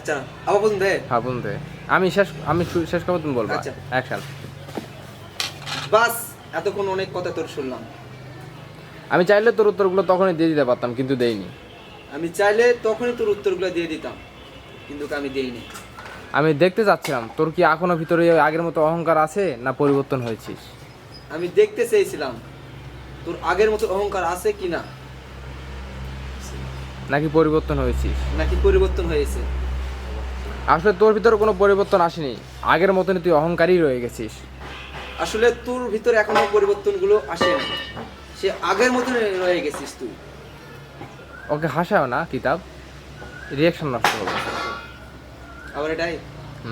আচ্ছা আবার বলুন দে। হ্যাঁ বলুন দে। আমি শেষ করবো, তুমি বলবা। আচ্ছা। অ্যাকশন। বাস, এতক্ষণ অনেক কথা তোর শুনলাম। আমি চাইলে তোর উত্তরগুলো তখনই দিয়ে দিতে পারতাম, কিন্তু দেইনি। আমি চাইলে তখনই তোর উত্তরগুলো দিয়ে দিতাম, কিন্তু আমি দেইনি। আমি দেখতে চাচ্ছিলাম তোর কি এখনো ভিতরে ওই আগের মতো অহংকার আছে, না পরিবর্তন হয়েছিস। আমি দেখতে চেয়েছিলাম তোর আগের মতো অহংকার আছে কিনা, নাকি পরিবর্তন হয়েছিস। নাকি পরিবর্তন হয়েছে। আসলে তোর ভিতরে কোনো পরিবর্তন আসেনি, আগের মতনই তুই অহংকারই রয়ে গেছিস। আসলে তোর ভিতরে এখনো পরিবর্তনগুলো আসেনি, সে আগের মতন রয়ে গেছিস তুই। ওকে হাসাও না কিতাব, রিয়াকশন নষ্ট হবে। আবার এটাই।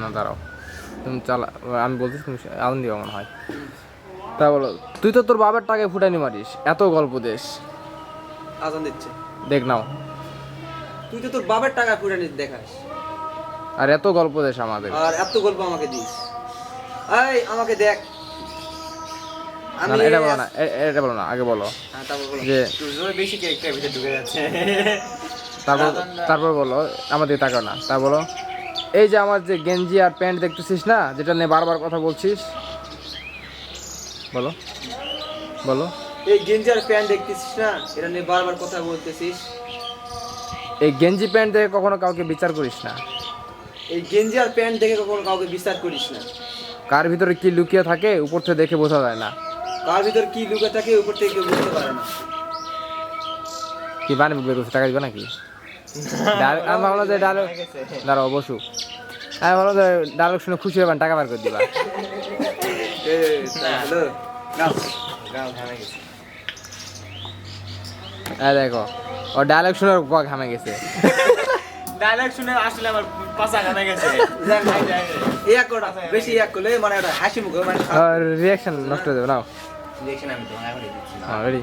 না দাঁড়াও, তুমি চালা, আমি বলতেছি তুমি আনন্দ দিও মনে হয়। তা বলো, তুই তো তোর বাবার টাকায় ফুটানি মারিস, এত গল্প দেশ। আজান দিচ্ছে। দেখ নাও। তুই তো তোর বাবার টাকা ফুটানি দেখাস, আর এত গল্প দেশ আমাদের। আর এত গল্প আমাকে দিস। এই আমাকে দেখ। না না, এটা বলো না, এটা বলো না, আগে বলো হ্যাঁ, তারপর বলো। যে তুই বেশি ক্যারেক্টার ভিতরে ঢুকে যাচ্ছে। তারপর বলো, আমাদের তাকাও না, তা বলো। এই যে আমার যে গেঞ্জি আর প্যান্ট দেখতেছিস না, যেটা নিয়ে বারবার কথা বলছিস, বলো বলো। এই গেঞ্জি আর প্যান্ট দেখতেছিস না, এটা নিয়ে বারবার কথা বলতেছিস। এই গেঞ্জি প্যান্ট দেখে কখনো কাউকে বিচার করিস না। এই গেঞ্জি আর প্যান্ট দেখে কখনো কাউকে বিশ্বাস করিস না। কার ভিতরে কি লুকিয়ে থাকে উপর থেকে দেখে বোঝা যায় না। কার ভিতর কি লুকে থাকে উপর থেকে কেউ বুঝতে পারে না। কি বানিয়ে বের করছে, টাকা দিবে নাকি? আমি ভাবলাম যে ডায়লগ, দাঁড়াও বসু, আমি ভাবলাম যে ডায়লগ শুনে খুশি হবেন, টাকা বার করে দিবা। হ্যালো, নাও। গাল ঘামে গেছে। হ্যাঁ দেখো, ও ডায়লগ শুনে ওর গা ঘামে গেছে। ডায়লগ শুনে আসলে আমার পাছা ঘামে গেছে। এক করা বেশি এক করলে মানে ওটা হাসি মুখে মানে রিয়াকশন নষ্ট হয়ে যাবে। নাও, রিঅ্যাকশন আমি তো এখনই দিচ্ছি না। হ্যাঁ রেডি।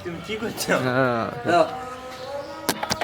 তুমি কি করছো? হ্যাঁ দাও।